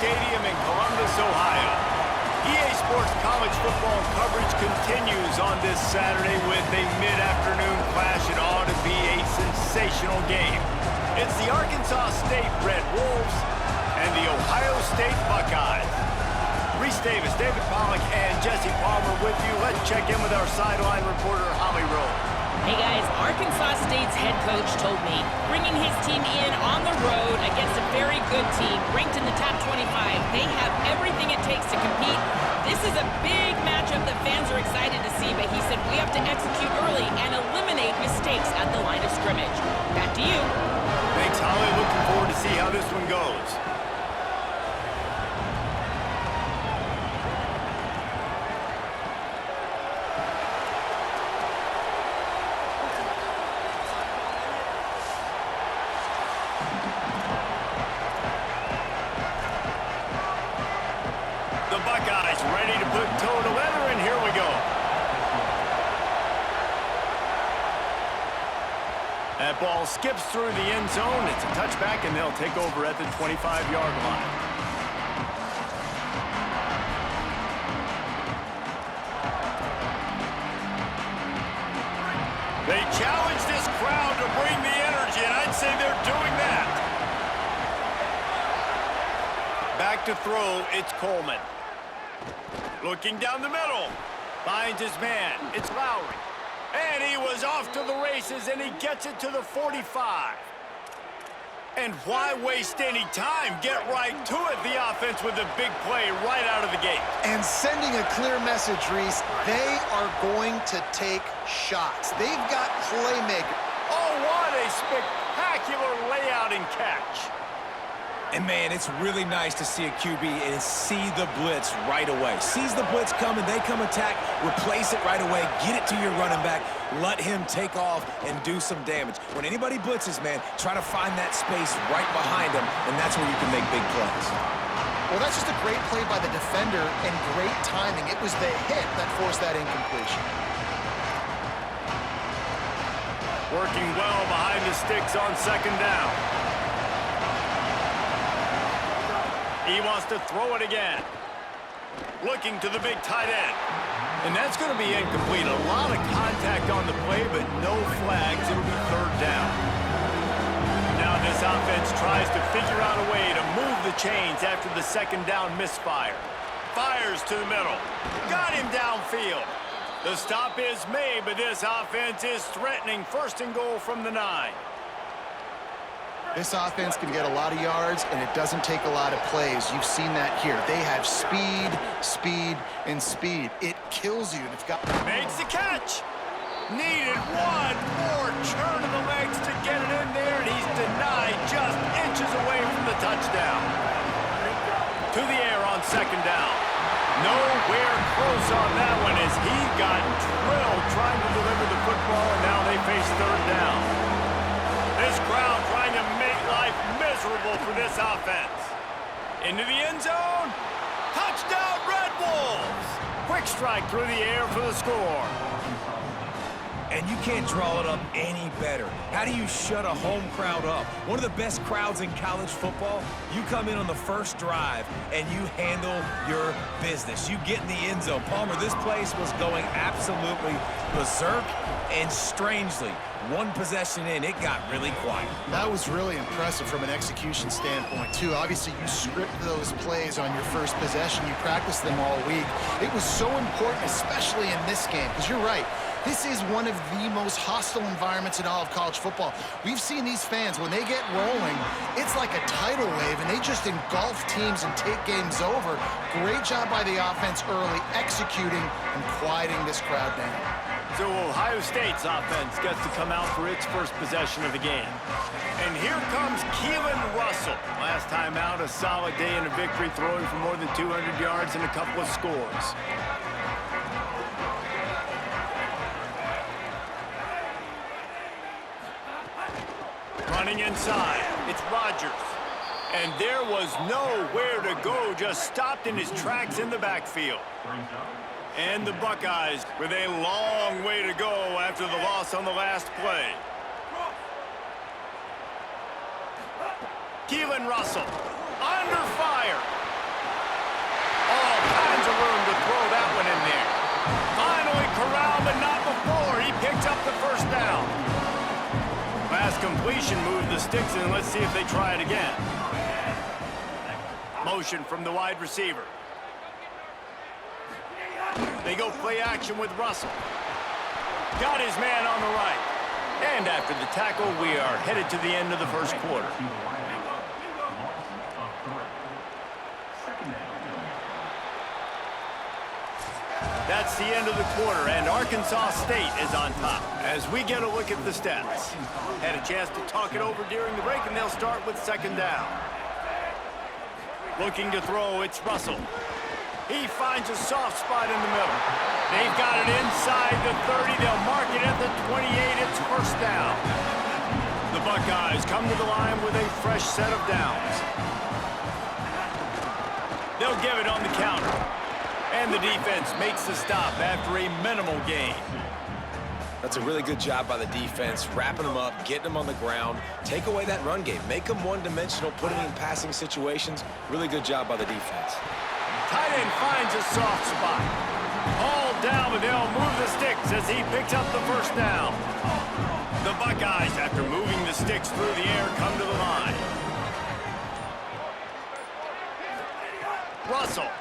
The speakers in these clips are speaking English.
Stadium in Columbus, Ohio. EA Sports college football coverage continues on this Saturday with a mid-afternoon clash. It ought to be a sensational game. It's the Arkansas State Red Wolves and the Ohio State Buckeyes. Reese Davis, David Pollack, and Jesse Palmer with you. Let's check in with our sideline reporter, Holly Rowe. Hey guys, Arkansas State's head coach told me bringing his team in on the road against a very good team ranked in the top 25, they have everything it takes to compete. This is a big matchup that fans are excited to see, but he said we have to execute early and eliminate mistakes at the line of scrimmage. Back to you. Thanks, Holly. Looking forward to see how this one goes. The Buckeyes ready to put toe to leather, and here we go. That ball skips through the end zone. It's a touchback, and they'll take over at the 25-yard line. They challenge this crowd to bring the energy, and I'd say they're doing that. Back to throw, it's Coleman. Looking down the middle. Finds his man. It's Lowry. And he was off to the races, and he gets it to the 45. And why waste any time? Get right to it, the offense, with a big play right out of the gate. And sending a clear message, Reese, they are going to take shots. They've got playmakers. Oh, what a spectacular layout and catch. And, man, it's really nice to see a QB and see the blitz right away. Sees the blitz coming, they come attack, replace it right away, get it to your running back, let him take off and do some damage. When anybody blitzes, man, try to find that space right behind them, and that's where you can make big plays. Well, that's just a great play by the defender and great timing. It was the hit that forced that incompletion. Working well behind the sticks on second down. He wants to throw it again. Looking to the big tight end. And that's going to be incomplete. A lot of contact on the play, but no flags. It'll be third down. Now this offense tries to figure out a way to move the chains after the second down misfire. Fires to the middle. Got him downfield. The stop is made, but this offense is threatening first and goal from the 9. This offense can get a lot of yards, and it doesn't take a lot of plays. You've seen that here. They have speed, speed, and speed. It kills you. It's got... Makes the catch. Needed one more turn of the legs to get it in there, and he's denied just inches away from the touchdown. To the air on second down. Nowhere close on that one as he got drilled trying to deliver the football, and now they face third down. This crowd trying to make life miserable for this offense. Into the end zone. Touchdown, Red Wolves. Quick strike through the air for the score. And you can't draw it up any better. How do you shut a home crowd up? One of the best crowds in college football, you come in on the first drive and you handle your business. You get in the end zone. Palmer, this place was going absolutely berserk, and strangely, one possession in, it got really quiet. That was really impressive from an execution standpoint, too. Obviously, you script those plays on your first possession. You practice them all week. It was so important, especially in this game, because you're right. This is one of the most hostile environments in all of college football. We've seen these fans, when they get rolling, it's like a tidal wave, and they just engulf teams and take games over. Great job by the offense early, executing and quieting this crowd down. So Ohio State's offense gets to come out for its first possession of the game. And here comes Keelan Russell. Last time out, a solid day and a victory, throwing for more than 200 yards and a couple of scores. Running inside, it's Rodgers. And there was nowhere to go, just stopped in his tracks in the backfield. And the Buckeyes with a long way to go after the loss on the last play. Keelan Russell under fire. completion. Move the sticks and let's see if they try it again. Motion from the wide receiver. They go play action with Russell. Got his man on the right. And after the tackle, we are headed to the end of the first quarter. That's the end of the quarter, and Arkansas State is on top. As we get a look at the stats. Had a chance to talk it over during the break, and they'll start with second down. Looking to throw, it's Russell. He finds a soft spot in the middle. They've got it inside the 30. They'll mark it at the 28. It's first down. The Buckeyes come to the line with a fresh set of downs. They'll give it on the counter. And the defense makes the stop after a minimal gain. That's a really good job by the defense, wrapping them up, getting them on the ground, take away that run game, make them one-dimensional, put them in passing situations. Really good job by the defense. Tight end finds a soft spot. Hauled down, but they'll move the sticks as he picks up the first down. The Buckeyes, after moving the sticks through the air, come to the line. Russell.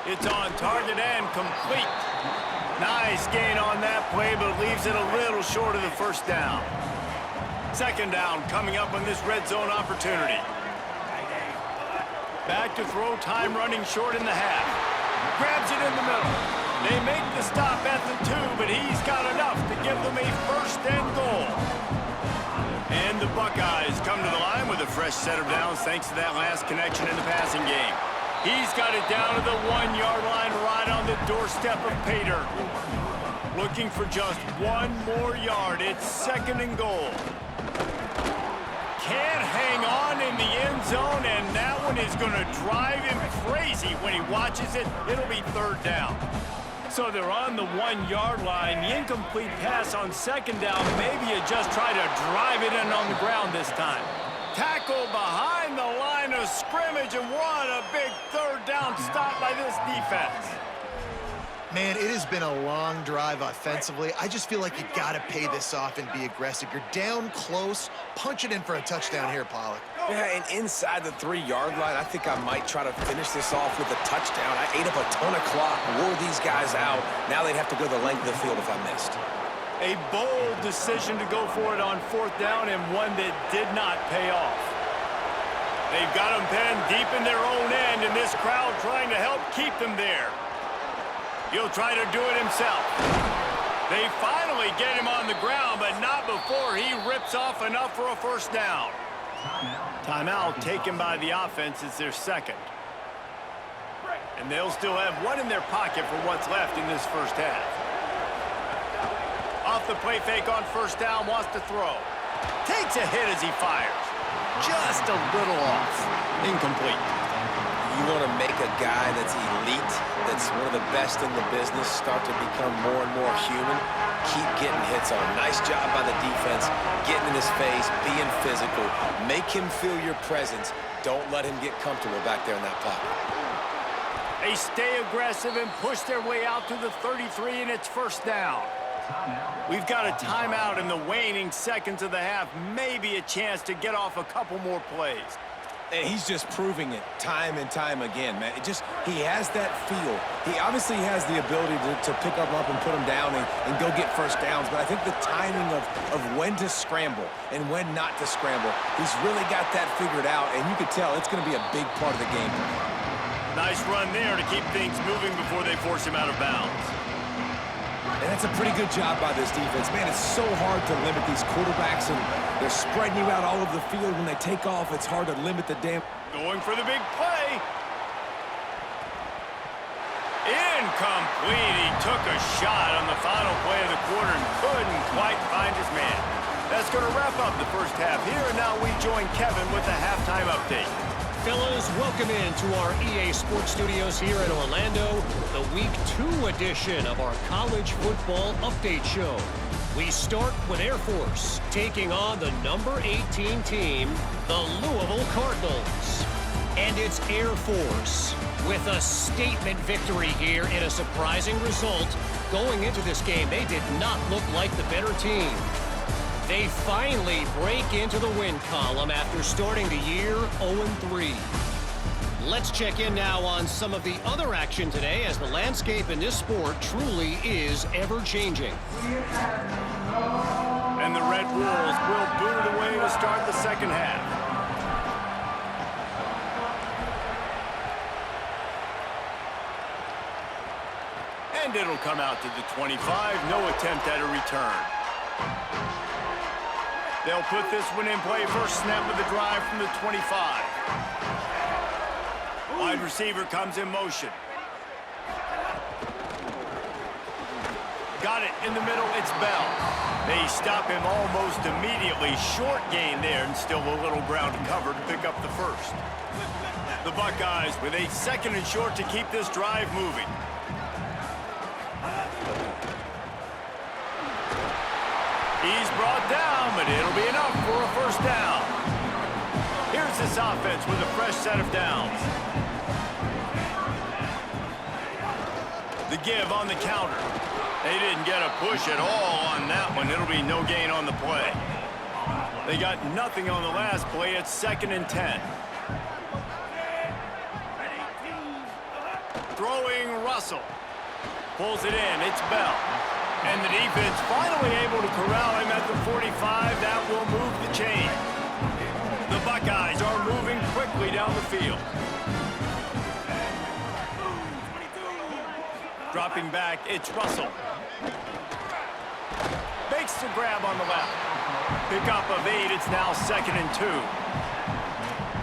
It's on target and complete. Nice gain on that play, but leaves it a little short of the first down. Second down coming up on this red zone opportunity. Back to throw, time running short in the half. Grabs it in the middle. They make the stop at the 2, but he's got enough to give them a first and goal. And the Buckeyes come to the line with a fresh set of downs thanks to that last connection in the passing game. He's got it down to the 1-yard line right on the doorstep of pay dirt. Looking for just one more yard. It's second and goal. Can't hang on in the end zone, and that one is going to drive him crazy when he watches it. It'll be third down. So they're on the 1-yard line. The incomplete pass on second down. Maybe you just try to drive it in on the ground this time. Tackle behind the line of scrimmage, and what a big third down stop by this defense. Man, it has been a long drive offensively. I just feel like you got to pay this off and be aggressive. You're down close. Punch it in for a touchdown here, Pollock. Yeah, and inside the 3-yard line, I think I might try to finish this off with a touchdown. I ate up a ton of clock, wore these guys out. Now they'd have to go the length of the field if I missed. A bold decision to go for it on fourth down, and one that did not pay off. They've got them penned deep in their own end, and this crowd trying to help keep them there. He'll try to do it himself. They finally get him on the ground, but not before he rips off enough for a first down. Timeout taken by the offense. It's their second. And they'll still have one in their pocket for what's left in this first half. Off the play fake on first down, wants to throw. Takes a hit as he fires. Just a little off. Incomplete. You want to make a guy that's elite, that's one of the best in the business, start to become more and more human, keep getting hits on. Nice job by the defense, getting in his face, being physical. Make him feel your presence. Don't let him get comfortable back there in that pocket. They stay aggressive and push their way out to the 33, and it's first down. We've got a timeout in the waning seconds of the half. Maybe a chance to get off a couple more plays. And he's just proving it time and time again, man. He has that feel. He obviously has the ability to pick them up and put them down and go get first downs. But I think the timing of when to scramble and when not to scramble, he's really got that figured out. And you could tell it's going to be a big part of the game. Nice run there to keep things moving before they force him out of bounds. And that's a pretty good job by this defense. Man, it's so hard to limit these quarterbacks, and they're spreading you out all over the field. When they take off, it's hard to limit the damn. Going for the big play. Incomplete. He took a shot on the final play of the quarter and couldn't quite find his man. That's going to wrap up the first half here, and now we join Kevin with the halftime update. Fellas, welcome into our EA Sports Studios here in Orlando, the Week 2 edition of our College Football Update Show. We start with Air Force, taking on the number 18 team, the Louisville Cardinals. And it's Air Force with a statement victory here in a surprising result. Going into this game, they did not look like the better team. They finally break into the win column after starting the year 0-3. Let's check in now on some of the other action today, as the landscape in this sport truly is ever-changing. And the Red Wolves will boot it away to start the second half. And it'll come out to the 25. No attempt at a return. They'll put this one in play. First snap of the drive from the 25. Wide receiver comes in motion. Got it in the middle. It's Bell. They stop him almost immediately. Short gain there, and still a little ground to cover to pick up the first. The Buckeyes with a 2nd and short to keep this drive moving. He's brought down, but it'll be enough for a first down. Here's this offense with a fresh set of downs. The give on the counter. They didn't get a push at all on that one. It'll be no gain on the play. They got nothing on the last play. It's 2nd and 10. Throwing Russell. Pulls it in. It's Bell. And the defense finally able to corral him at the 45. That will move the chain. The Buckeyes are moving quickly down the field. Dropping back, it's Russell. Makes the grab on the left. Pickup of 8, it's now 2nd and 2.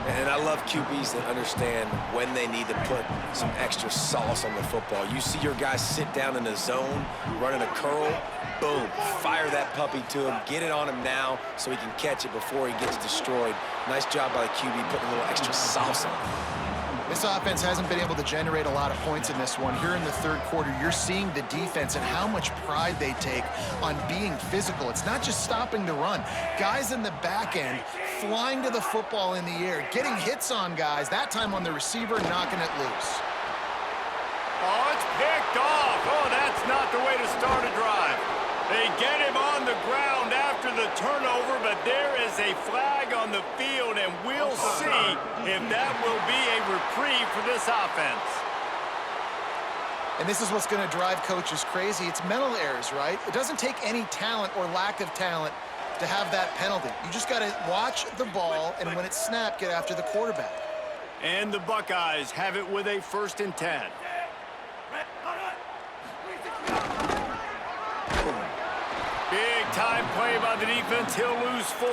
And I love QBs that understand when they need to put some extra sauce on the football. You see your guys sit down in a zone, running a curl, boom, fire that puppy to him, get it on him now so he can catch it before he gets destroyed. Nice job by the QB putting a little extra sauce on it. This offense hasn't been able to generate a lot of points in this one. Here in the third quarter, you're seeing the defense and how much pride they take on being physical. It's not just stopping the run. Guys in the back end flying to the football in the air, getting hits on guys, that time on the receiver, knocking it loose. Oh, it's picked off. Oh, that's not the way to start a drive. They get him on the ground after the turnover, but there is a flag on the field, and we'll see if that will be a reprieve for this offense. And this is what's going to drive coaches crazy. It's mental errors, right? It doesn't take any talent or lack of talent to have that penalty. You just got to watch the ball, and when it's snapped, get after the quarterback. And the Buckeyes have it with a 1st and 10. Big-time play by the defense. He'll lose 4.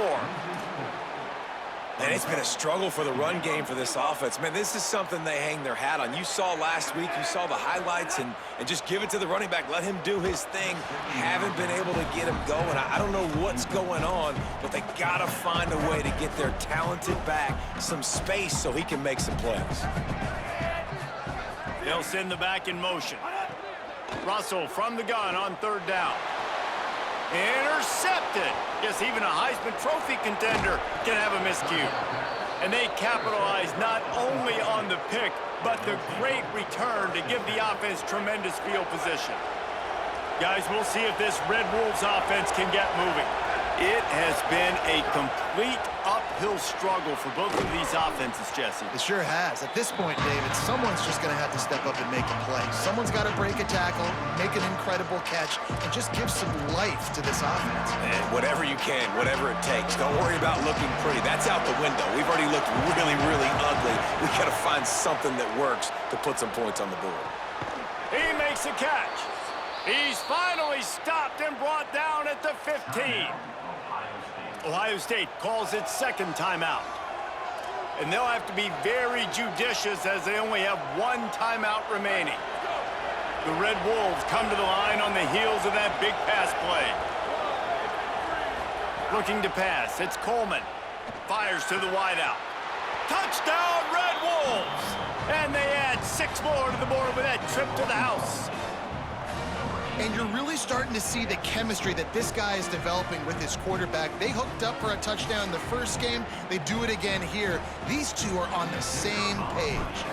And it's been a struggle for the run game for this offense. Man, this is something they hang their hat on. You saw last week, you saw the highlights, and just give it to the running back. Let him do his thing. Haven't been able to get him going. I don't know what's going on, but they got to find a way to get their talented back some space so he can make some plays. They'll send the back in motion. Russell from the gun on 3rd down. Intercepted. Guess even a Heisman Trophy contender can have a miscue. And they capitalize not only on the pick, but the great return to give the offense tremendous field position. Guys, we'll see if this Red Wolves offense can get moving. It has been a complete uphill struggle for both of these offenses, Jesse. It sure has. At this point, David, someone's just going to have to step up and make a play. Someone's got to break a tackle, make an incredible catch, and just give some life to this offense. And whatever you can, whatever it takes. Don't worry about looking pretty. That's out the window. We've already looked really, really ugly. We got to find something that works to put some points on the board. He makes a catch. He's finally stopped and brought down at the 15. Ohio State calls its 2nd timeout. And they'll have to be very judicious as they only have 1 timeout remaining. The Red Wolves come to the line on the heels of that big pass play. Looking to pass, it's Coleman. Fires to the wideout. Touchdown, Red Wolves! And they add 6 more to the board with that trip to the house. And you're really starting to see the chemistry that this guy is developing with his quarterback. They hooked up for a touchdown in the first game. They do it again here. These two are on the same page.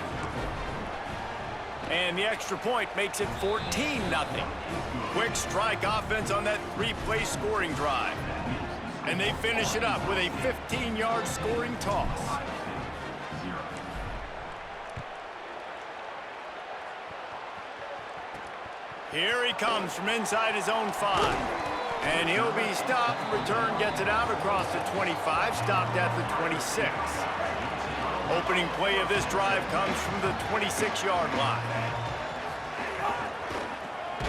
And the extra point makes it 14-0. Quick strike offense on that 3-play scoring drive. And they finish it up with a 15-yard scoring toss. Here he comes from inside his own 5. And he'll be stopped. Return gets it out across the 25, stopped at the 26. Opening play of this drive comes from the 26-yard line.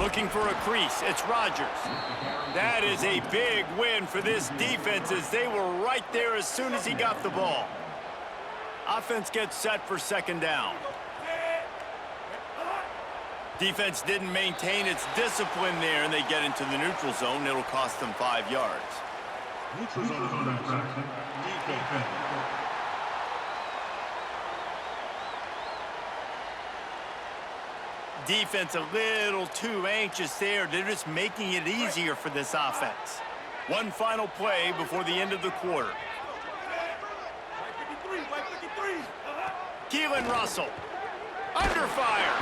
Looking for a crease, it's Rodgers. That is a big win for this defense as they were right there as soon as he got the ball. Offense gets set for second down. Defense didn't maintain its discipline there, and they get into the neutral zone. It'll cost them 5 yards. Neutral zone infraction. Defense. Defense a little too anxious there. They're just making it easier for this offense. One final play before the end of the quarter. Keelan Russell. Under fire.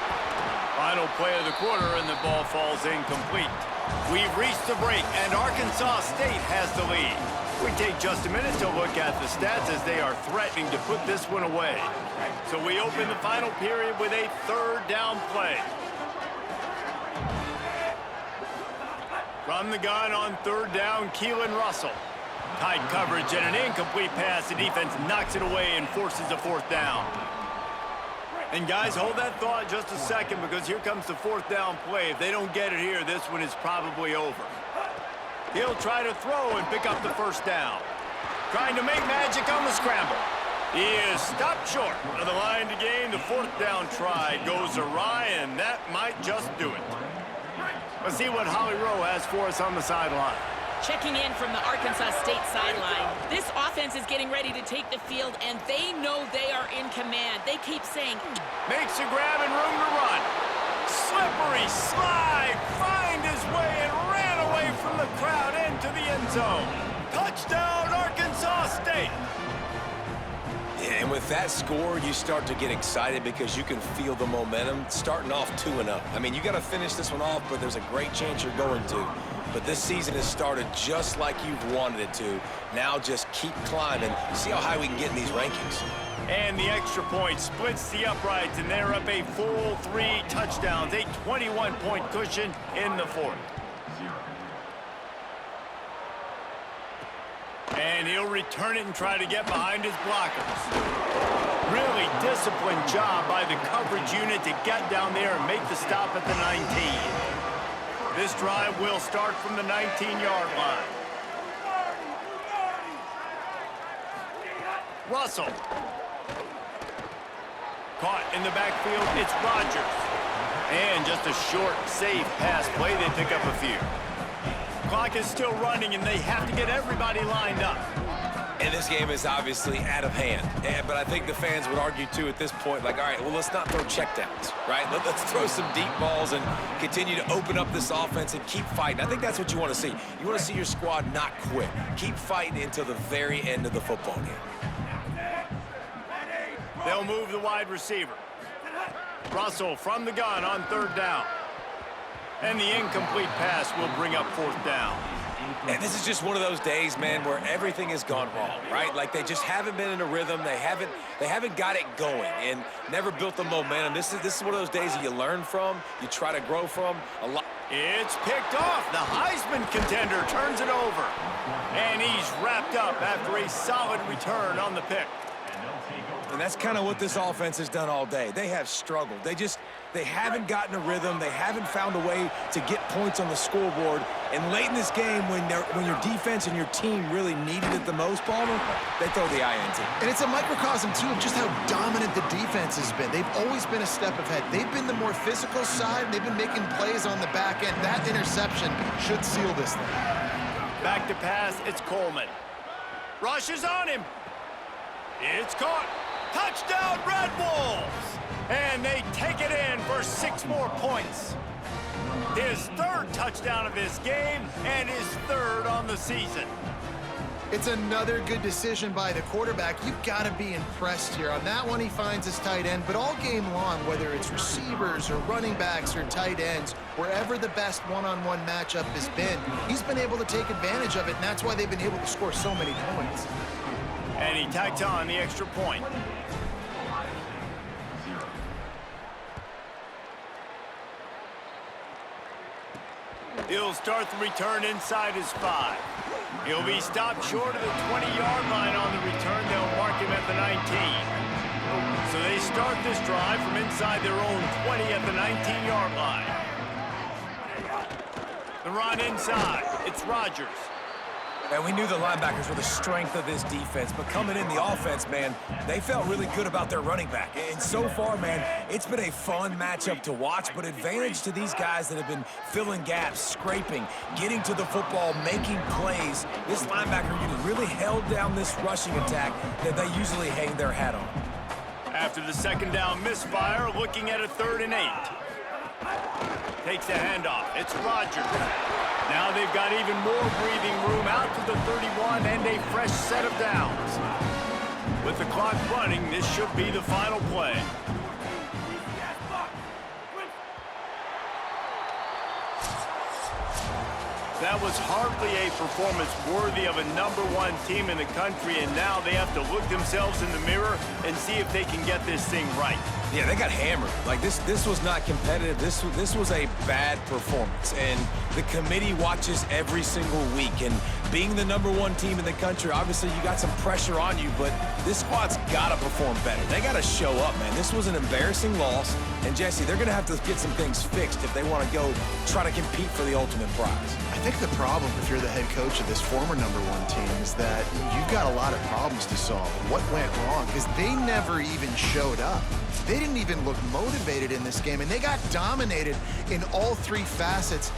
Final play of the quarter, and the ball falls incomplete. We've reached the break, and Arkansas State has the lead. We take just a minute to look at the stats as they are threatening to put this one away. So we open the final period with a third down play. From the gun on third down, Keelan Russell. Tight coverage and an incomplete pass. The defense knocks it away and forces a fourth down. And guys, hold that thought just a second because here comes the fourth down play. If they don't get it here, this one is probably over. He'll try to throw and pick up the first down. Trying to make magic on the scramble. He is stopped short of the line to gain. The fourth down try goes awry, and that might just do it. Let's see what Holly Rowe has for us on the sideline. Checking in from the Arkansas State sideline. This offense is getting ready to take the field, and they know they are in command. They keep saying, makes a grab and room to run. Slippery slide, find his way and ran away from the crowd into the end zone. Touchdown, Arkansas State. Yeah, and with that score, you start to get excited because you can feel the momentum starting off 2-0. I mean, you got to finish this one off, but there's a great chance you're going to. But this season has started just like you've wanted it to. Now just keep climbing. See how high we can get in these rankings. And the extra point splits the uprights, and they're up a full 3 touchdowns, a 21-point cushion in the fourth. And he'll return it and try to get behind his blockers. Really disciplined job by the coverage unit to get down there and make the stop at the 19. This drive will start from the 19-yard line. Russell. Caught in the backfield, it's Rodgers. And just a short, safe pass play, they pick up a few. Clock is still running, and they have to get everybody lined up. And this game is obviously out of hand. But I think the fans would argue, too, at this point, like, all right, well, let's not throw checkdowns, right? Let's throw some deep balls and continue to open up this offense and keep fighting. I think that's what you want to see. You want to see your squad not quit. Keep fighting until the very end of the football game. They'll move the wide receiver. Russell from the gun on third down. And the incomplete pass will bring up fourth down. And this is just one of those days, man, where everything has gone wrong, right? Like they just haven't been in a rhythm. They haven't got it going and never built the momentum. This is one of those days that you learn from, you try to grow from a lot. It's picked off. The Heisman contender turns it over. And he's wrapped up after a solid return on the pick. And that's kind of what this offense has done all day. They have struggled. They haven't gotten a rhythm. They haven't found a way to get points on the scoreboard. And late in this game, when your defense and your team really needed it the most, Palmer, they throw the INT. And it's a microcosm, too, of just how dominant the defense has been. They've always been a step ahead. They've been the more physical side, and they've been making plays on the back end. That interception should seal this thing. Back to pass, it's Coleman. Rushes on him. It's caught. Touchdown, Red Wolves! And they take it in for 6 more points. His third touchdown of this game and his third on the season. It's another good decision by the quarterback. You've got to be impressed here. On that one, he finds his tight end, but all game long, whether it's receivers or running backs or tight ends, wherever the best one-on-one matchup has been, he's been able to take advantage of it, and that's why they've been able to score so many points. And he tacks on the extra point. He'll start the return inside his 5. He'll be stopped short of the 20-yard line on the return. They'll mark him at the 19. So they start this drive from inside their own 20 at the 19-yard line. The run inside. It's Rodgers. And we knew the linebackers were the strength of this defense, but coming in the offense, man, they felt really good about their running back. And so far, man, it's been a fun matchup to watch, but advantage to these guys that have been filling gaps, scraping, getting to the football, making plays. This linebacker unit really held down this rushing attack that they usually hang their hat on. After the second down misfire, looking at a 3rd and 8. Takes the handoff. It's Rodgers. Now they've got even more breathing room out to the 31 and a fresh set of downs. With the clock running, this should be the final play. That was hardly a performance worthy of a #1 team in the country, and now they have to look themselves in the mirror and see if they can get this thing right. Yeah, they got hammered. Like, this was not competitive. This was a bad performance, and the committee watches every single week. And being the #1 team in the country, obviously you got some pressure on you, but this squad's got to perform better. They got to show up, man. This was an embarrassing loss, and Jesse, they're going to have to get some things fixed if they want to go try to compete for the ultimate prize. I think the problem, if you're the head coach of this former #1 team, is that you've got a lot of problems to solve. What went wrong? Because they never even showed up. They didn't even look motivated in this game, and they got dominated in all 3 facets.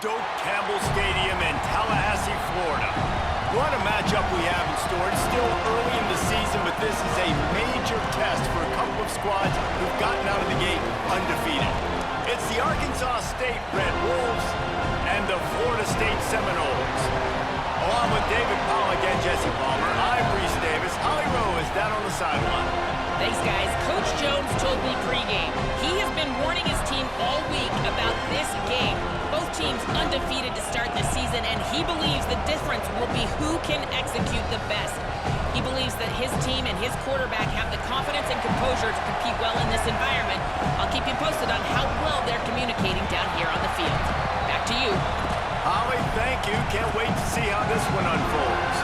Doak Campbell Stadium in Tallahassee, Florida. What a matchup we have in store. It's still early in the season, but this is a major test for a couple of squads who've gotten out of the gate undefeated. It's the Arkansas State Red Wolves and the Florida State Seminoles. Along with David Pollack and Jesse Palmer, I'm Reese Davis. Holly Rowe is down on the sideline. Thanks, guys. Coach Jones told me pregame he has been warning his team all week about this game. Both teams undefeated to start the season, and he believes the difference will be who can execute the best. He believes that his team and his quarterback have the confidence and composure to compete well in this environment. I'll keep you posted on how well they're communicating down here on the field. Back to you. Holly, thank you. Can't wait to see how this one unfolds.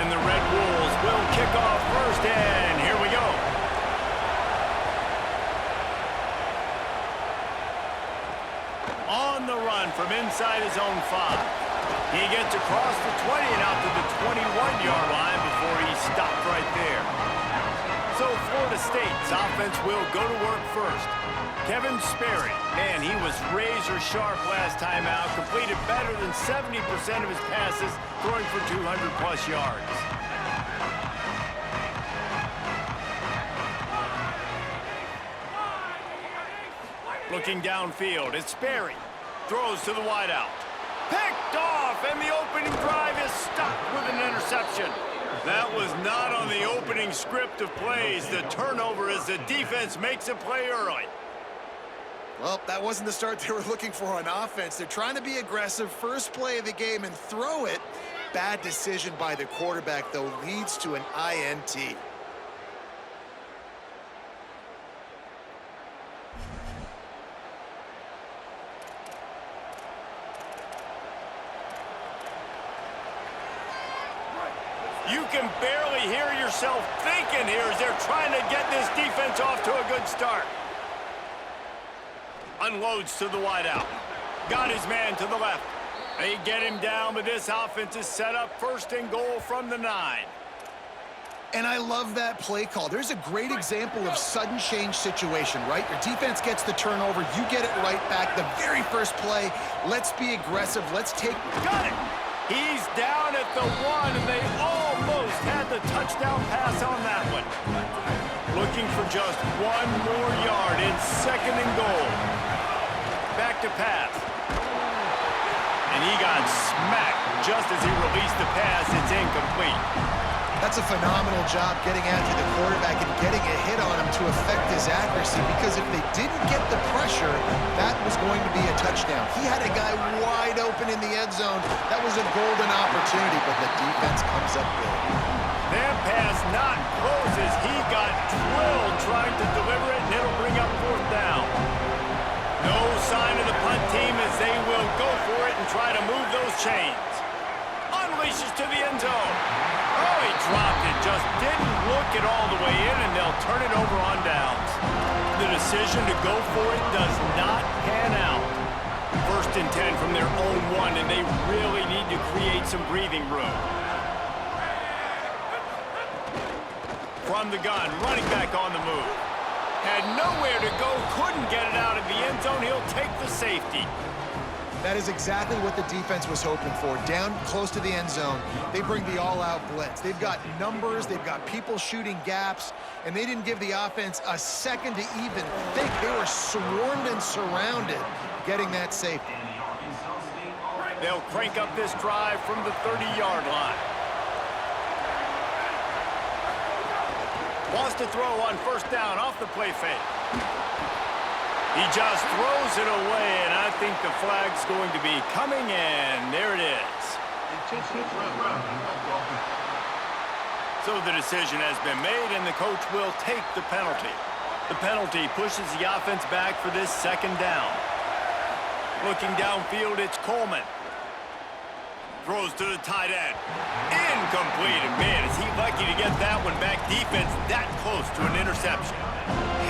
And the Red Wolves will kick off first, and here we go. On the run from inside his own 5. He gets across the 20 and out to the 21-yard line before he's stopped right there. So Florida State's offense will go to work first. Kevin Sperry, man, he was razor sharp last time out, completed better than 70% of his passes, throwing for 200-plus yards. Looking downfield, it's Sperry. Throws to the wideout. Picked off, and the opening drive is stopped with an interception. That was not on the opening script of plays. The turnover as the defense makes a play early. Well, that wasn't the start they were looking for on offense. They're trying to be aggressive. First play of the game and throw it. Bad decision by the quarterback, though, leads to an INT. You can barely hear yourself thinking here as they're trying to get this defense off to a good start. Unloads to the wideout. Got his man to the left. They get him down, but this offense is set up first and goal from the 9. And I love that play call. There's a great example of sudden change situation, right? Your defense gets the turnover. You get it right back. The very first play, let's be aggressive. Let's take... Got it! He's down at the 1, and they almost had the touchdown pass on that one. Looking for just 1 more yard in second and goal. Back to pass. And he got smacked just as he released the pass. It's incomplete. That's a phenomenal job getting after the quarterback and getting a hit on him to affect his accuracy, because if they didn't get the pressure, that was going to be a touchdown. He had a guy wide open in the end zone. That was a golden opportunity, but the defense comes up big. That pass not close as he got drilled trying to deliver it, and it'll bring up 4th down. No sign of the punt team as they will go for it and try to move those chains. Unleashes to the end zone. Oh, he dropped it, just didn't look it all the way in, and they'll turn it over on downs. The decision to go for it does not pan out. 1st and 10 from their own 1, and they really need to create some breathing room. From the gun, running back on the move. Had nowhere to go, couldn't get it out of the end zone. He'll take the safety. That is exactly what the defense was hoping for. Down close to the end zone, they bring the all-out blitz. They've got numbers, they've got people shooting gaps, and they didn't give the offense a second to even think. They were swarmed and surrounded, getting that safety. They'll crank up this drive from the 30-yard line. Wants to throw on 1st down off the play fake. He just throws it away, and I think the flag's going to be coming in. There it is. So the decision has been made, and the coach will take the penalty. The penalty pushes the offense back for this 2nd down. Looking downfield, it's Coleman. Throws to the tight end. Incomplete. And man, is he lucky to get that one back. Defense that close to an interception.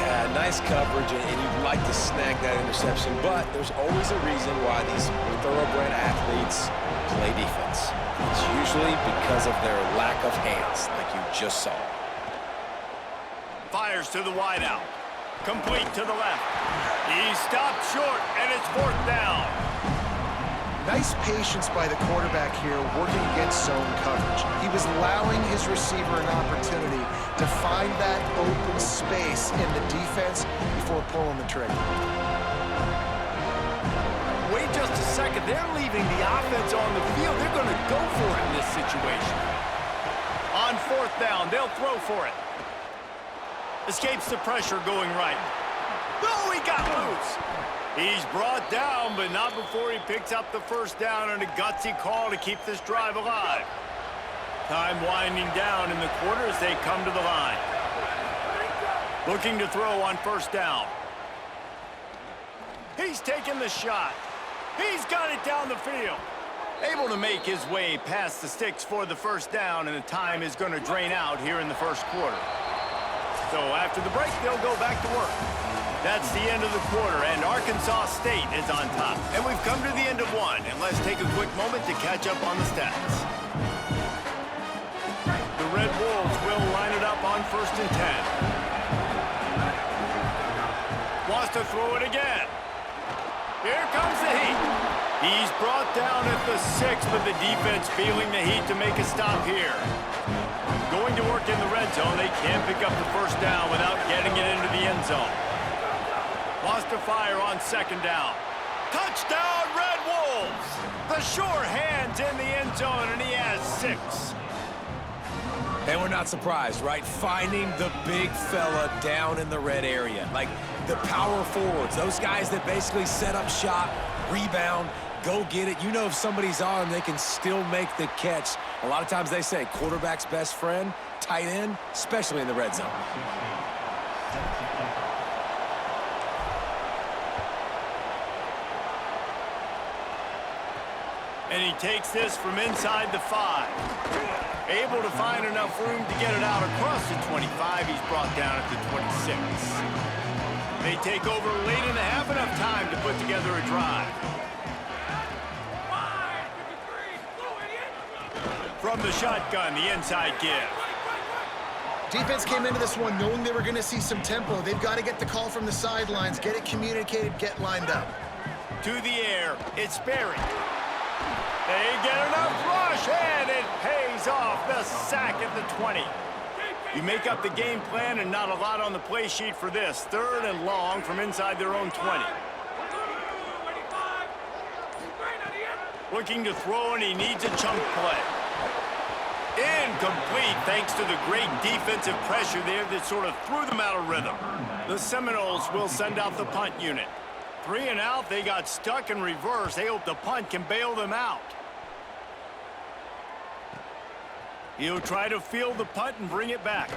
Yeah, nice coverage, and you'd like to snag that interception, but there's always a reason why these thoroughbred athletes play defense. It's usually because of their lack of hands, like you just saw. Fires to the wideout. Complete to the left. He stopped short, and it's 4th down. Nice patience by the quarterback here, working against zone coverage. He was allowing his receiver an opportunity to find that open space in the defense before pulling the trigger. Wait just a second. They're leaving the offense on the field. They're going to go for it in this situation. On 4th down, they'll throw for it. Escapes the pressure going right. Oh, he got loose. He's brought down, but not before he picks up the 1st down and a gutsy call to keep this drive alive. Time winding down in the quarter as they come to the line. Looking to throw on 1st down. He's taking the shot. He's got it down the field. Able to make his way past the sticks for the 1st down, and the time is going to drain out here in the 1st quarter. So after the break, they'll go back to work. That's the end of the quarter, and Arkansas State is on top. And we've come to the end of 1, and let's take a quick moment to catch up on the stats. The Red Wolves will line it up on 1st and 10. Wants to throw it again. Here comes the heat. He's brought down at the 6, but the defense feeling the heat to make a stop here. Going to work in the red zone. They can't pick up the first down without getting it into the end zone. Wants to fire on 2nd down. Touchdown, Red Wolves! The sure hand's in the end zone, and he has 6. And we're not surprised, right? Finding the big fella down in the red area. Like the power forwards, those guys that basically set up shop, rebound, go get it. You know if somebody's on them, they can still make the catch. A lot of times they say quarterback's best friend, tight end, especially in the red zone. And he takes this from inside the 5. Able to find enough room to get it out across the 25. He's brought down at the 26. They take over late in the half, enough time to put together a drive. From the shotgun, the inside give. Defense came into this one knowing they were going to see some tempo. They've got to get the call from the sidelines, get it communicated, get lined up. To the air, it's Berry. They get enough rush, and it pays off. The sack at the 20. You make up the game plan, and not a lot on the play sheet for this. 3rd and long from inside their own 20. Looking to throw, and he needs a chunk play. Incomplete, thanks to the great defensive pressure there that sort of threw them out of rhythm. The Seminoles will send out the punt unit. 3 and out, they got stuck in reverse. They hope the punt can bail them out. He'll try to field the punt and bring it back.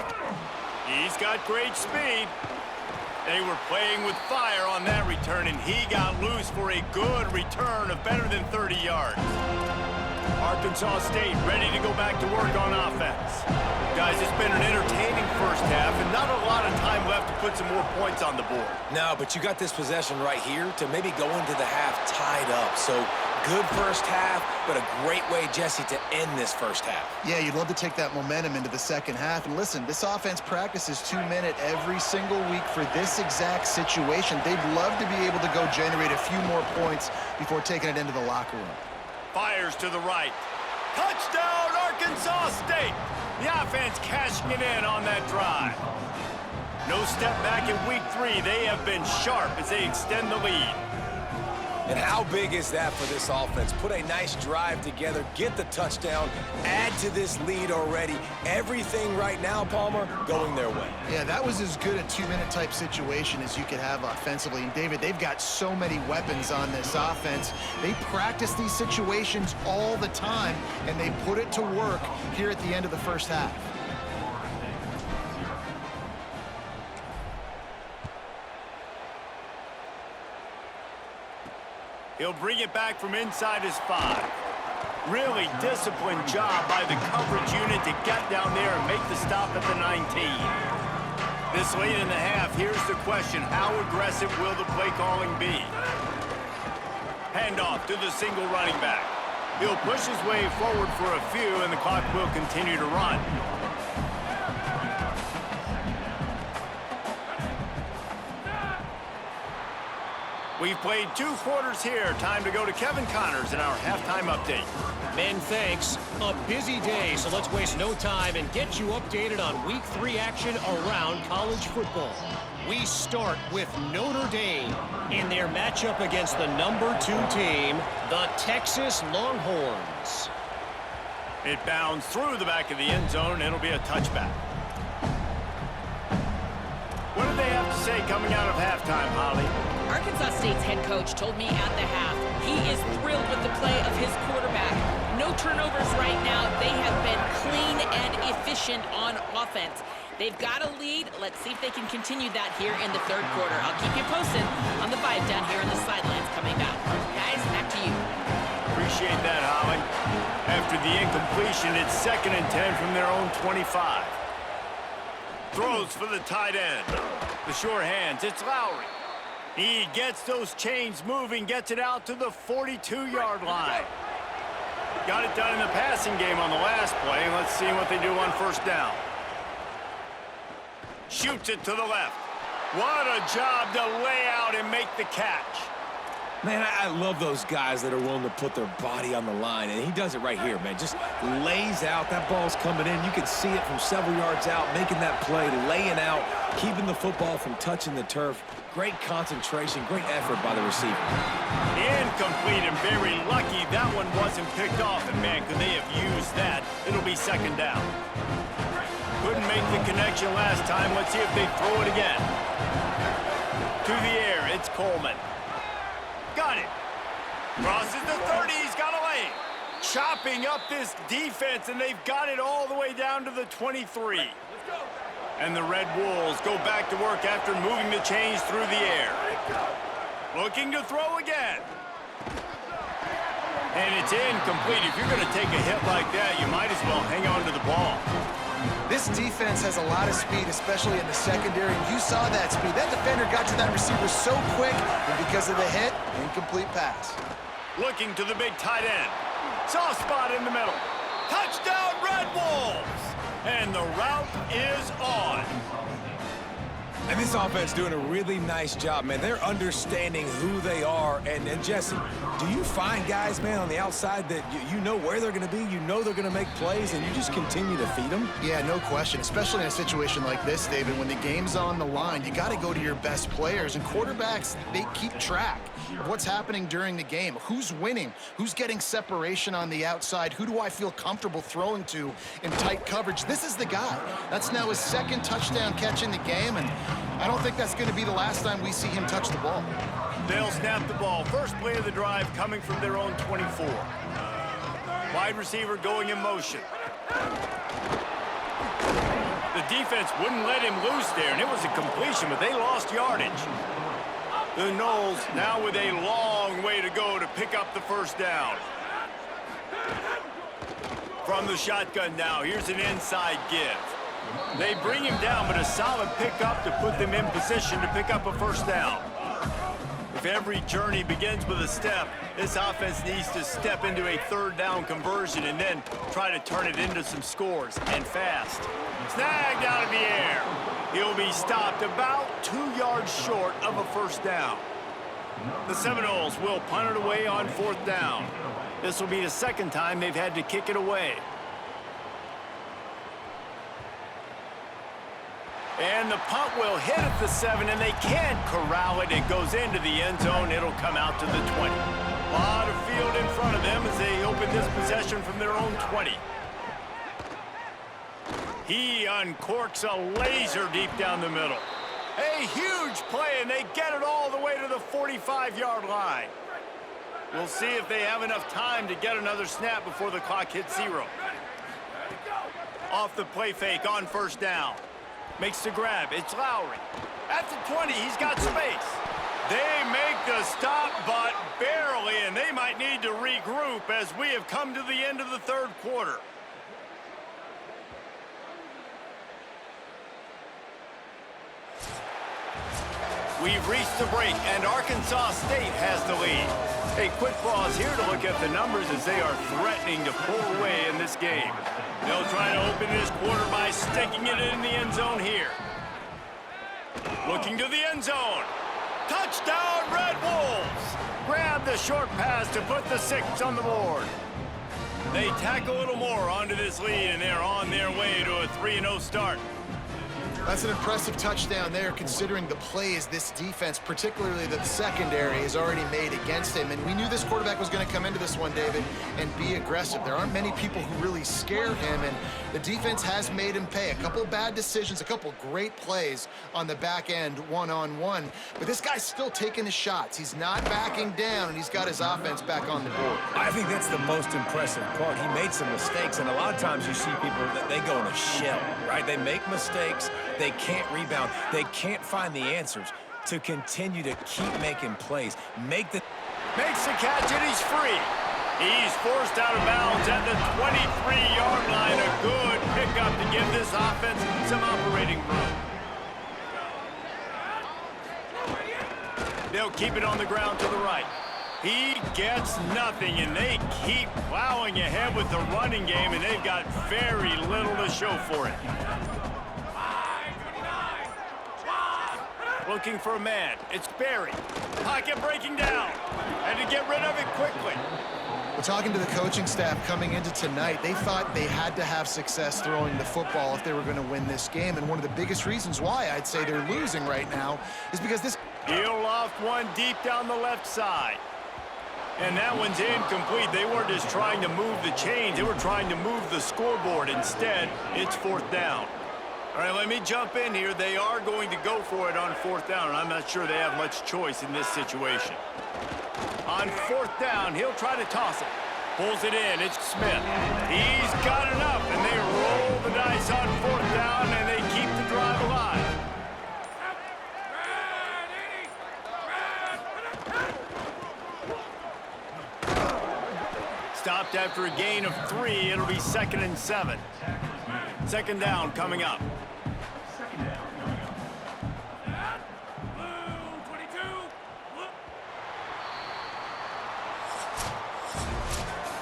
He's got great speed. They were playing with fire on that return, and he got loose for a good return of better than 30 yards. Arkansas State ready to go back to work on offense. Guys, it's been an entertaining first half, and not a lot of time left to put some more points on the board. No, but you got this possession right here to maybe go into the half tied up. So good first half, but a great way, Jesse, to end this first half. Yeah, you'd love to take that momentum into the second half. And listen, this offense practices 2-minute every single week for this exact situation. They'd love to be able to go generate a few more points before taking it into the locker room. Fires to the right. Touchdown, Arkansas State! The offense cashing it in on that drive. No step back in week 3. They have been sharp as they extend the lead. And how big is that for this offense? Put a nice drive together, get the touchdown, add to this lead already. Everything right now, Palmer, going their way. Yeah, that was as good a 2-minute type situation as you could have offensively. And David, they've got so many weapons on this offense. They practice these situations all the time, and they put it to work here at the end of the first half. He'll bring it back from inside his 5. Really disciplined job by the coverage unit to get down there and make the stop at the 19. This late in the half, here's the question. How aggressive will the play calling be? Handoff to the single running back. He'll push his way forward for a few, and the clock will continue to run. We've played 2 quarters here. Time to go to Kevin Connors in our halftime update. Men, thanks. A busy day, so let's waste no time and get you updated on Week 3 action around college football. We start with Notre Dame in their matchup against the number 2 team, the Texas Longhorns. It bounds through the back of the end zone, and it'll be a touchback. What did they have to say coming out of halftime, Holly? Arkansas State's head coach told me at the half he is thrilled with the play of his quarterback. No turnovers right now. They have been clean and efficient on offense. They've got a lead. Let's see if they can continue that here in the 3rd quarter. I'll keep you posted on the vibe down here on the sidelines coming back. Guys, back to you. Appreciate that, Holly. After the incompletion, it's 2nd and 10 from their own 25. Throws for the tight end. The sure hands, it's Lowry. He gets those chains moving, gets it out to the 42-yard line. Got it done in the passing game on the last play. Let's see what they do on 1st down. Shoots it to the left. What a job to lay out and make the catch. Man, I love those guys that are willing to put their body on the line, and he does it right here, man. Just lays out. That ball's coming in. You can see it from several yards out, making that play, laying out, keeping the football from touching the turf. Great concentration, great effort by the receiver. Incomplete, and very lucky that one wasn't picked off. And, man, could they have used that? It'll be second down. Couldn't make the connection last time. Let's see if they throw it again. To the air, it's Coleman. Got it. Crosses the 30. He's got a lane. Chopping up this defense, and they've got it all the way down to the 23. And the Red Wolves go back to work after moving the chains through the air. Looking to throw again. And it's incomplete. If you're going to take a hit like that, you might as well hang on to the ball. This defense has a lot of speed, especially in the secondary. You saw that speed. That defender got to that receiver so quick, and because of the hit, incomplete pass. Looking to the big tight end. Soft spot in the middle. Touchdown, Red Wolves! And the route is on. And this offense doing a really nice job, man. They're understanding who they are. And Jesse, do you find guys, man, on the outside that you know where they're going to be, you know they're going to make plays, and you just continue to feed them? Yeah, no question, especially in a situation like this, David. When the game's on the line, you got to go to your best players. And quarterbacks, they keep track of what's happening during the game. Who's winning? Who's getting separation on the outside? Who do I feel comfortable throwing to in tight coverage? This is the guy. That's now his second touchdown catch in the game, and I don't think that's going to be the last time we see him touch the ball. They'll snap the ball. First play of the drive coming from their own 24. Wide receiver going in motion. The defense wouldn't let him loose there, and it was a completion, but they lost yardage. The Noles now with a long way to go to pick up the first down. From the shotgun now, here's an inside give. They bring him down, but a solid pickup to put them in position to pick up a first down. If every journey begins with a step, this offense needs to step into a third down conversion and then try to turn it into some scores, and fast. Snagged out of the air. He'll be stopped about 2 yards short of a first down. The Seminoles will punt it away on fourth down. This will be the second time they've had to kick it away. And the punt will hit at the 7, and they can't corral it. It goes into the end zone. It'll come out to the 20. A lot of field in front of them as they open this possession from their own 20. He uncorks a laser deep down the middle. A huge play, and they get it all the way to the 45-yard line. We'll see if they have enough time to get another snap before the clock hits 0. Off the play fake on first down. Makes the grab. It's Lowry. At the 20, he's got space. They make the stop, but barely, and they might need to regroup as we have come to the end of the third quarter. We've reached the break, and Arkansas State has the lead. A quick pause here to look at the numbers as they are threatening to pull away in this game. They'll try to open this quarter by sticking it in the end zone here. Looking to the end zone. Touchdown, Red Wolves! Grab the short pass to put the 6 on the board. They tack a little more onto this lead, and they're on their way to a 3-0 start. That's an impressive touchdown there, considering the plays this defense, particularly the secondary, has already made against him. And we knew this quarterback was going to come into this one, David, and be aggressive. There aren't many people who really scare him, and the defense has made him pay. A couple bad decisions, a couple great plays on the back end, one-on-one. But this guy's still taking his shots. He's not backing down, and he's got his offense back on the board. I think that's the most impressive part. He made some mistakes, and a lot of times you see people that they go in a shell, right? They make mistakes. They can't rebound. They can't find the answers to continue to keep making plays. Makes the catch, and he's free. He's forced out of bounds at the 23-yard line. A good pickup to give this offense some operating room. They'll keep it on the ground to the right. He gets nothing, and they keep plowing ahead with the running game, and they've got very little to show for it. looking for a man. It's Barry. Pocket breaking down. And to get rid of it quickly. Well, talking to the coaching staff coming into tonight, they thought they had to have success throwing the football if they were going to win this game. And one of the biggest reasons why I'd say they're losing right now is because this... He'll loft one deep down the left side. And that one's incomplete. They weren't just trying to move the chains. They were trying to move the scoreboard. Instead, it's 4th down. All right, let me jump in here. They are going to go for it on 4th down, and I'm not sure they have much choice in this situation. On 4th down, he'll try to toss it. Pulls it in. It's Smith. He's got enough, and they roll the dice on 4th down, and they keep the drive alive. Stopped after a gain of 3. It'll be 2nd and 7. 2nd down coming up.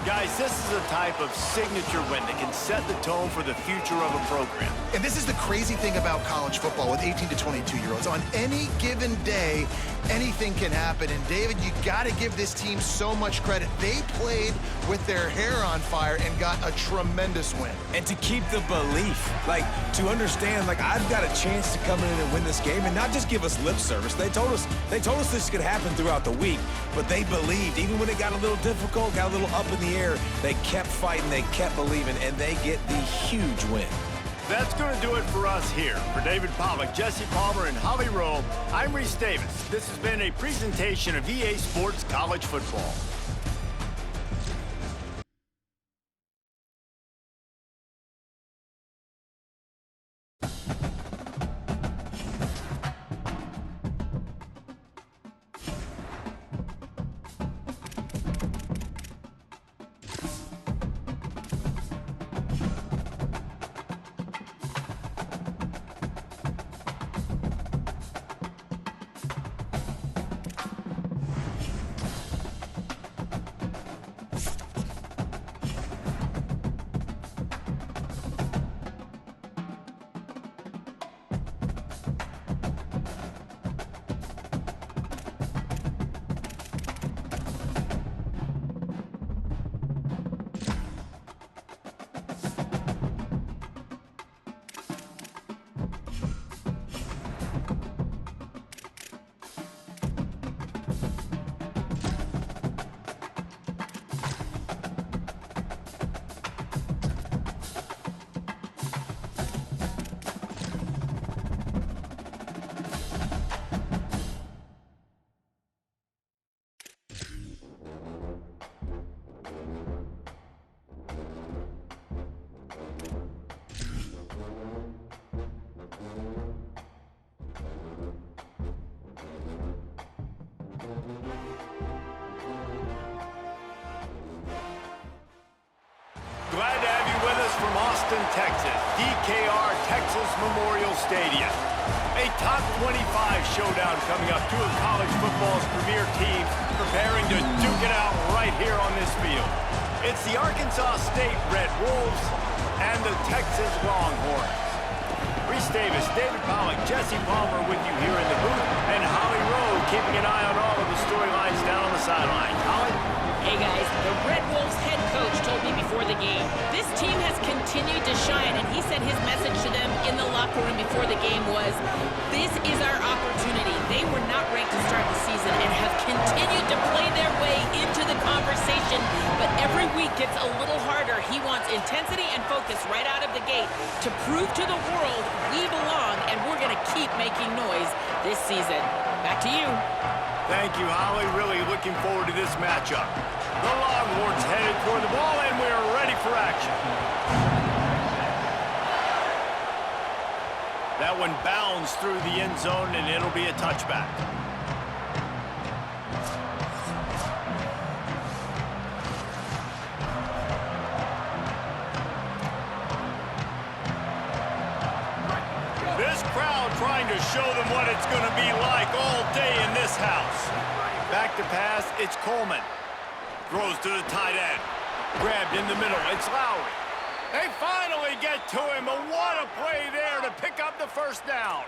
Guys, this is a type of signature win that can set the tone for the future of a program. And this is the crazy thing about college football with 18 to 22-year-olds. On any given day, anything can happen. And, David, you got to give this team so much credit. They played with their hair on fire and got a tremendous win. And to keep the belief, to understand, I've got a chance to come in and win this game and not just give us lip service. They told us this could happen throughout the week, but they believed. Even when it got a little difficult, got a little up in the air, they kept fighting, they kept believing, and they get the huge win. That's going to do it for us here. For David Pollack, Jesse Palmer, and Holly Rowe, I'm Reese Davis. This has been a presentation of EA Sports College Football. Glad to have you with us from Austin, Texas, DKR Texas Memorial Stadium. A top 25 showdown coming up. Two of college football's premier teams preparing to duke it out right here on this field. It's the Arkansas State Red Wolves and the Texas Longhorns. Reese Davis, David Pollack, Jesse Palmer with you here in the booth, and Holly Rowe keeping an eye on all of the storylines down on the sideline. Holly? Hey guys, the Red Wolves head coach told me before the game, this team has continued to shine, and he said his message to them in the locker room before the game was, this is our opportunity. They were not ranked to start the season and have continued to play their way into the conversation, but every week gets a little harder. He wants intensity and focus right out of the gate to prove to the world we belong, and we're going to keep making noise this season. Back to you. Thank you, Holly. Really looking forward to this matchup. The Longhorns headed for the ball, and we're ready for action. That one bounds through the end zone, and it'll be a touchback. This crowd trying to show them what it's going to be like all day in this house. Back to pass, it's Coleman. Throws to the tight end. Grabbed in the middle, it's Lowry. They finally get to him, but what a play there to pick up the first down.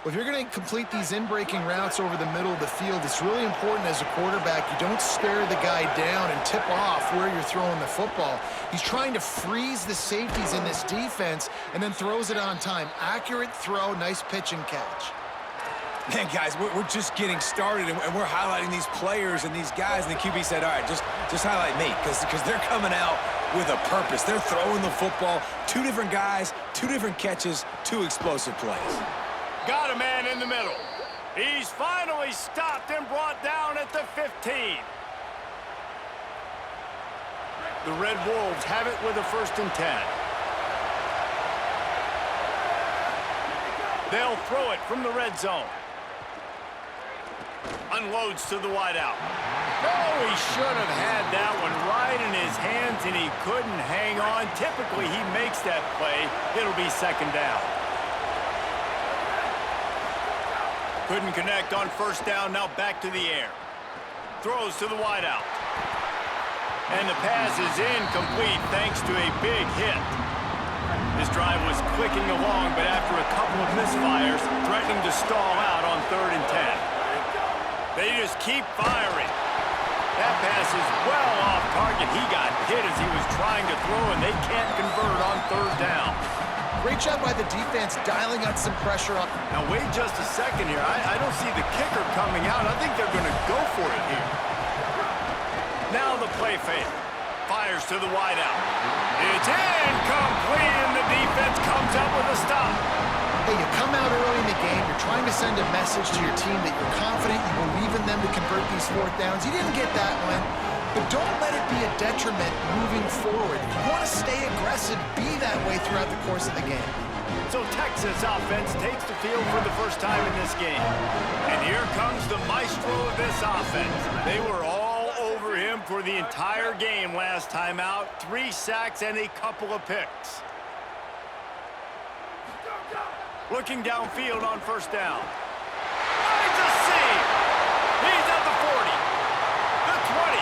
Well, if you're going to complete these in-breaking routes over the middle of the field, it's really important as a quarterback you don't stare the guy down and tip off where you're throwing the football. He's trying to freeze the safeties in this defense and then throws it on time. Accurate throw, nice pitch and catch. Man, guys, we're just getting started, and we're highlighting these players and these guys, and the QB said, all right, just highlight me, because they're coming out with a purpose. They're throwing the football. 2 different guys, 2 different catches, 2 explosive plays. Got a man in the middle. He's finally stopped and brought down at the 15. The Red Wolves have it with a 1st and 10. They'll throw it from the red zone. Unloads to the wideout. Oh, he should have had that one right in his hands, and he couldn't hang on. Typically, he makes that play. It'll be 2nd down. Couldn't connect on 1st down. Now back to the air. Throws to the wideout. And the pass is incomplete thanks to a big hit. This drive was clicking along, but after a couple of misfires, threatening to stall out on 3rd and 10. They just keep firing. That pass is well off target. He got hit as he was trying to throw, and they can't convert on 3rd down. Great job by the defense dialing out some pressure up. Now wait just a second here. I don't see the kicker coming out. I think they're going to go for it here. Now the play fake. Fires to the wideout. It's incomplete, and the defense comes up with a stop. Hey, you come out early in the game, you're trying to send a message to your team that you're confident, you believe in them to convert these 4th downs. You didn't get that one, but don't let it be a detriment moving forward. If you want to stay aggressive, be that way throughout the course of the game. So Texas offense takes the field for the first time in this game. And here comes the maestro of this offense. They were all over him for the entire game last time out. 3 sacks and a couple of picks. Looking downfield on 1st down. Finds a seam. He's at the 40. The 20.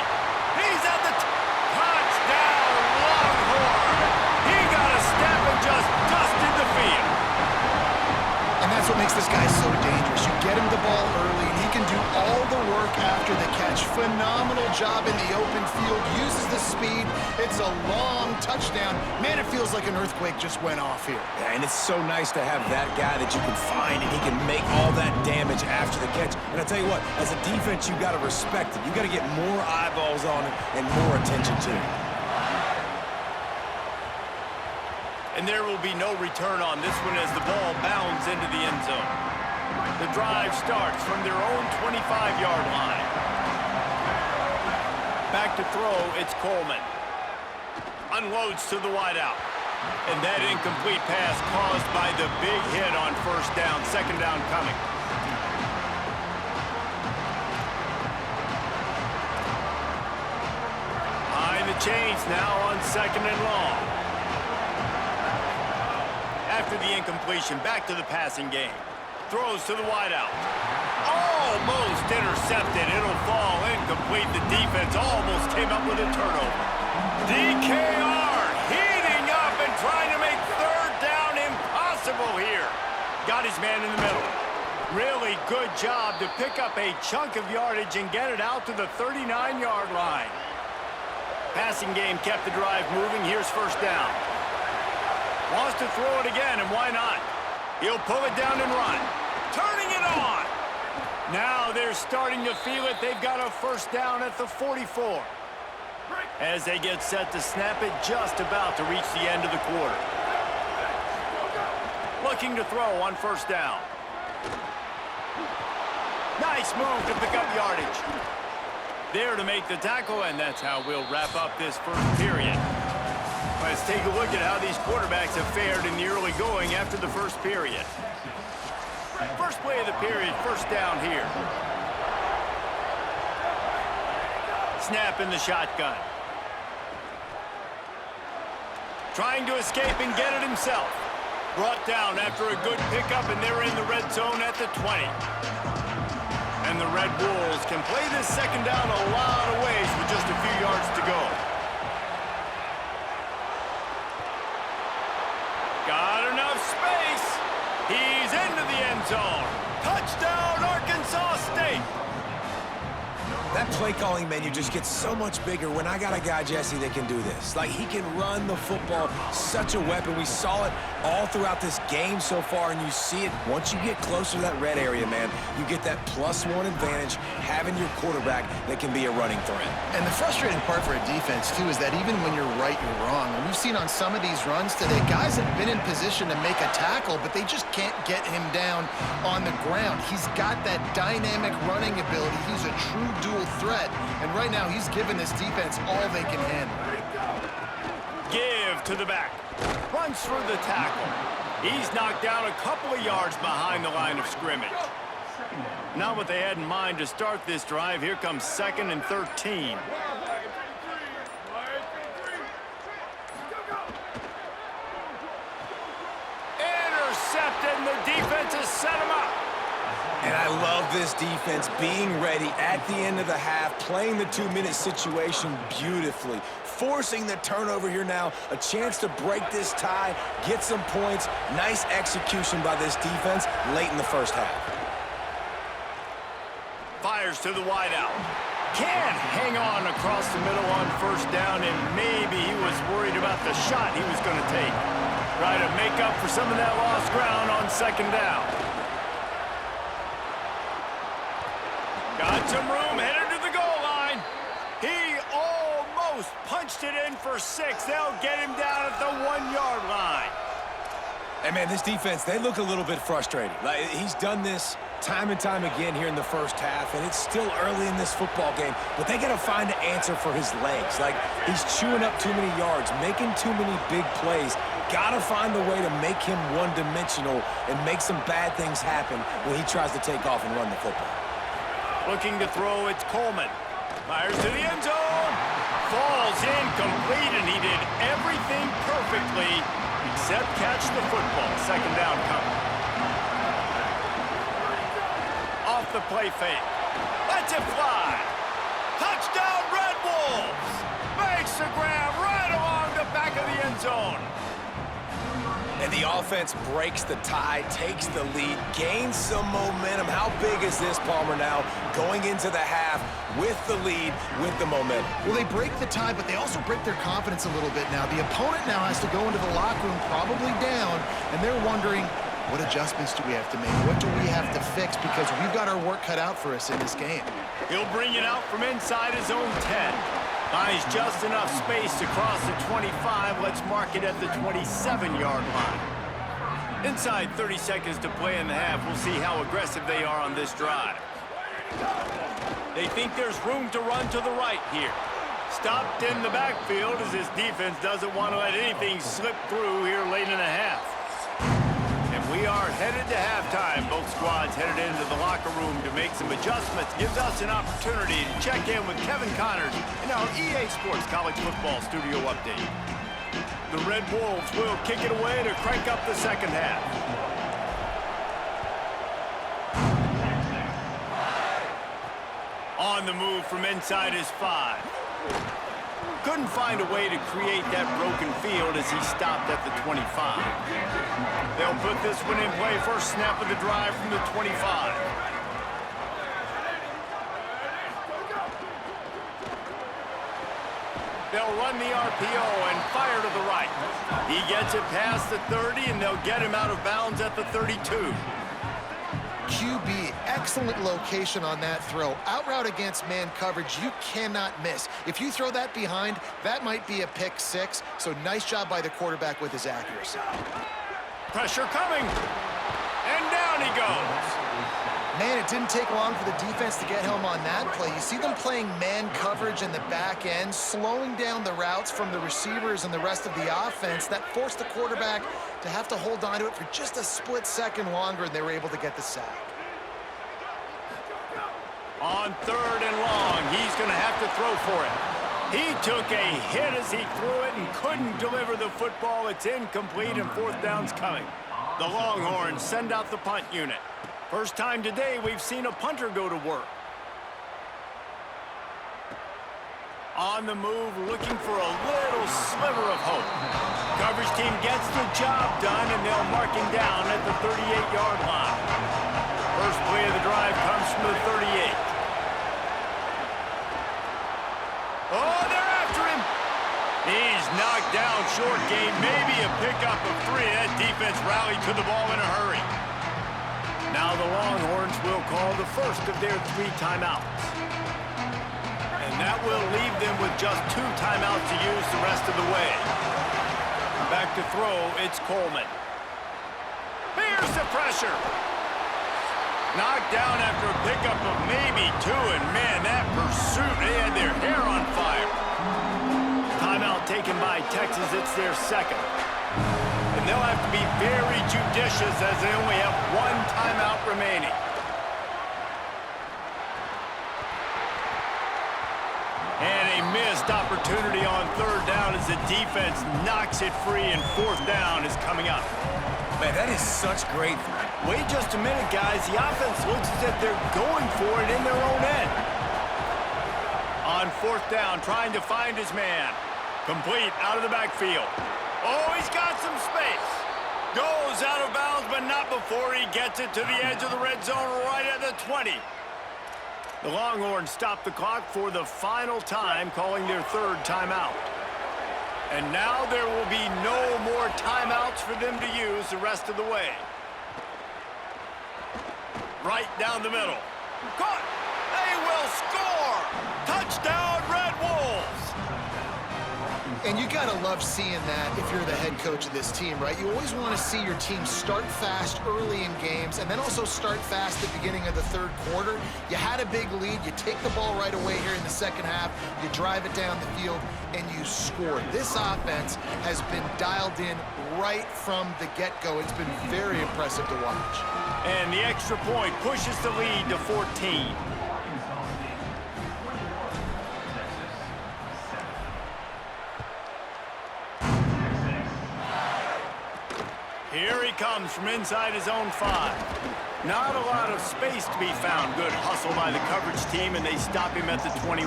He's at the touchdown, Longhorn. He got a step and just dusted the field. And that's what makes this guy so dangerous. You get him the ball early, and he can do all the work after the catch. Phenomenal job in the open field. Uses the speed. It's a long touchdown. Man, it feels like an earthquake just went off here. Yeah, and it's so nice to have that guy that you can find, and he can make all that damage after the catch. And I tell you what, as a defense, you got to respect it. You got to get more eyeballs on it and more attention to it. And there will be no return on this one as the ball bounds into the end zone. The drive starts from their own 25-yard line. Back to throw, it's Coleman. Unloads to the wideout. And that incomplete pass caused by the big hit on 1st down. 2nd down coming. Behind the chains now on 2nd and long. After the incompletion, back to the passing game. Throws to the wideout. Almost intercepted. It'll fall incomplete. The defense almost came up with a turnover. DKR heating up and trying to make 3rd down impossible here. Got his man in the middle. Really good job to pick up a chunk of yardage and get it out to the 39-yard line. Passing game kept the drive moving. Here's 1st down. Wants to throw it again, and why not? He'll pull it down and run. Turning it on. Now they're starting to feel it. They've got a 1st down at the 44. As they get set to snap it, just about to reach the end of the quarter. Looking to throw on 1st down. Nice move to pick up yardage. There to make the tackle, and that's how we'll wrap up this 1st period. Let's take a look at how these quarterbacks have fared in the early going after the 1st period. First play of the period, 1st down here. Snap in the shotgun. Trying to escape and get it himself. Brought down after a good pickup, and they're in the red zone at the 20. And the Red Wolves can play this 2nd down a lot of ways with just a few yards to go. Got enough space. He's into the end zone. Touchdown, Arkansas State. That play calling menu just gets so much bigger when I got a guy, Jesse, that can do this. Like, he can run the football, such a weapon. We saw it all throughout this game so far, and you see it once you get closer to that red area, man. You get that +1 advantage having your quarterback that can be a running threat. And the frustrating part for a defense, too, is that even when you're right, you're wrong. And we've seen on some of these runs today, guys have been in position to make a tackle, but they just can't get him down on the ground. He's got that dynamic running ability. He's a true dual threat, and right now he's given this defense all they can handle. Give to the back. Runs through the tackle. He's knocked down a couple of yards behind the line of scrimmage. Not what they had in mind to start this drive. Here comes 2nd and 13. Intercepted, and the defense has set him up. And I love this defense being ready at the end of the half, playing the 2-minute situation beautifully, forcing the turnover here now, a chance to break this tie, get some points. Nice execution by this defense late in the first half. Fires to the wideout. Can't hang on across the middle on 1st down, and maybe he was worried about the shot he was going to take. Try to make up for some of that lost ground on 2nd down. Got some room, headed to the goal line. He almost punched it in for 6. They'll get him down at the 1-yard line. And, man, this defense, they look a little bit frustrated. Like, he's done this time and time again here in the first half, and it's still early in this football game, but they got to find an answer for his legs. Like, he's chewing up too many yards, making too many big plays. Got to find a way to make him one-dimensional and make some bad things happen when he tries to take off and run the football. Looking to throw, it's Coleman. Fires to the end zone. Falls incomplete, and he did everything perfectly except catch the football. 2nd down coming. Off the play fake. Lets it fly. Touchdown, Red Wolves. Makes the grab right along the back of the end zone. And the offense breaks the tie, takes the lead, gains some momentum. How big is this, Palmer, now going into the half with the lead, with the momentum? Well, they break the tie, but they also break their confidence a little bit now. The opponent now has to go into the locker room probably down, and they're wondering, what adjustments do we have to make? What do we have to fix? Because we've got our work cut out for us in this game. He'll bring it out from inside his own 10. Buys just enough space to cross the 25. Let's mark it at the 27-yard line. Inside 30 seconds to play in the half. We'll see how aggressive they are on this drive. They think there's room to run to the right here. Stopped in the backfield as his defense doesn't want to let anything slip through here late in the half. And we are headed to halftime. Both squads headed into the locker room to make some adjustments. Gives us an opportunity to check in with Kevin Connors in our EA Sports College Football Studio Update. The Red Wolves will kick it away to crank up the 2nd half. On the move from inside his 5. Couldn't find a way to create that broken field as he stopped at the 25. They'll put this one in play. First snap of the drive from the 25. They'll run the RPO and fire to the right. He gets it past the 30, and they'll get him out of bounds at the 32. QB, excellent location on that throw. Out route against man coverage, you cannot miss. If you throw that behind, that might be a pick 6. So nice job by the quarterback with his accuracy. Pressure coming. And down he goes. Man, it didn't take long for the defense to get home on that play. You see them playing man coverage in the back end, slowing down the routes from the receivers and the rest of the offense. That forced the quarterback to have to hold on to it for just a split second longer, and they were able to get the sack. On 3rd and long, he's going to have to throw for it. He took a hit as he threw it and couldn't deliver the football. It's incomplete, and 4th down's coming. The Longhorns send out the punt unit. First time today we've seen a punter go to work. On the move, looking for a little sliver of hope. Coverage team gets the job done, and they'll mark him down at the 38-yard line. First play of the drive comes from the 38. Oh, they're after him. He's knocked down short gain, maybe a pickup of 3. That defense rallied to the ball in a hurry. Now the Longhorns will call the first of their 3 timeouts. And that will leave them with just 2 timeouts to use the rest of the way. Back to throw, it's Coleman. Here's the pressure. Knocked down after a pickup of maybe 2, and man, that pursuit, they had their hair on fire. Timeout taken by Texas, it's their second. And they'll have to be very judicious as they only have 1 timeout remaining. And a missed opportunity on 3rd down as the defense knocks it free, and 4th down is coming up. Man, that is such great. Wait just a minute, guys. The offense looks as if they're going for it in their own end. On 4th down, trying to find his man. Complete out of the backfield. Oh, he's got some space. Goes out of bounds, but not before he gets it to the edge of the red zone right at the 20. The Longhorns stop the clock for the final time, calling their 3rd timeout. And now there will be no more timeouts for them to use the rest of the way. Right down the middle. Caught! They will score! Touchdown, Red Wolves! And you got to love seeing that if you're the head coach of this team, right? You always want to see your team start fast early in games and then also start fast at the beginning of the 3rd quarter. You had a big lead. You take the ball right away here in the 2nd half. You drive it down the field, and you score. This offense has been dialed in right from the get-go. It's been very impressive to watch. And the extra point pushes the lead to 14. Here he comes from inside his own 5. Not a lot of space to be found. Good hustle by the coverage team, and they stop him at the 21.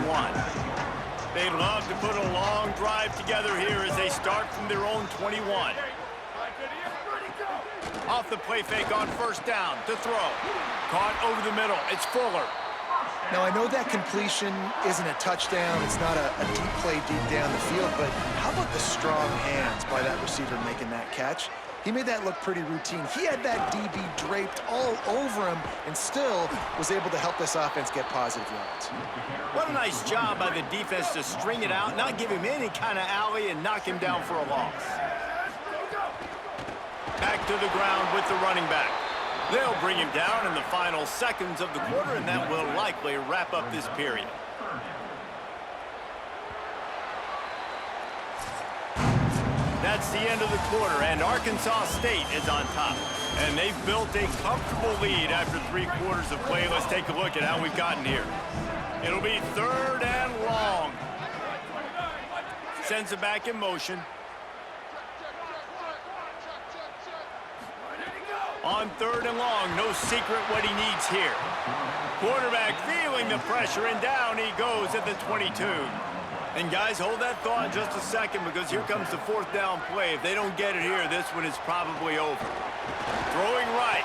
They'd love to put a long drive together here as they start from their own 21. Off the play fake on 1st down to throw. Caught over the middle. It's Fuller. Now, I know that completion isn't a touchdown. It's not a deep play deep down the field, but how about the strong hands by that receiver making that catch? He made that look pretty routine. He had that DB draped all over him and still was able to help this offense get positive yards. What a nice job by the defense to string it out, not give him any kind of alley, and knock him down for a loss. Back to the ground with the running back. They'll bring him down in the final seconds of the quarter, and that will likely wrap up this period. That's the end of the quarter, and Arkansas State is on top. And they've built a comfortable lead after 3 quarters of play. Let's take a look at how we've gotten here. It'll be 3rd and long. Sends it back in motion. On 3rd and long, no secret what he needs here. Quarterback feeling the pressure, and down he goes at the 22. And guys, hold that thought just a second, because here comes the 4th down play. If they don't get it here, this one is probably over. Throwing right.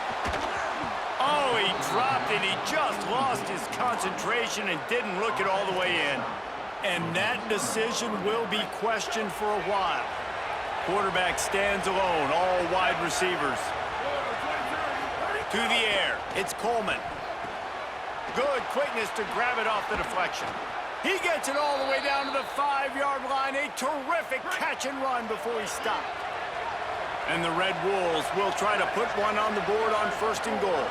Oh, he dropped it. He just lost his concentration and didn't look it all the way in. And that decision will be questioned for a while. Quarterback stands alone, all wide receivers. To the air, it's Coleman. Good quickness to grab it off the deflection. He gets it all the way down to the 5-yard line. A terrific catch and run before he stopped. And the Red Wolves will try to put one on the board on 1st and goal.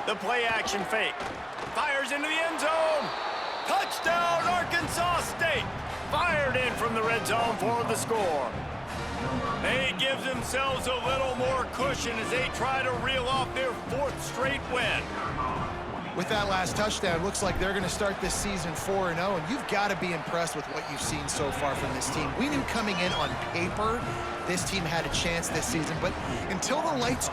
The play action fake. Fires into the end zone. Touchdown, Arkansas State. Fired in from the red zone for the score. They gives themselves a little more cushion as they try to reel off their 4th straight win. With that last touchdown, looks like they're going to start this season 4-0, and you've got to be impressed with what you've seen so far from this team. We knew coming in on paper this team had a chance this season, but until the lights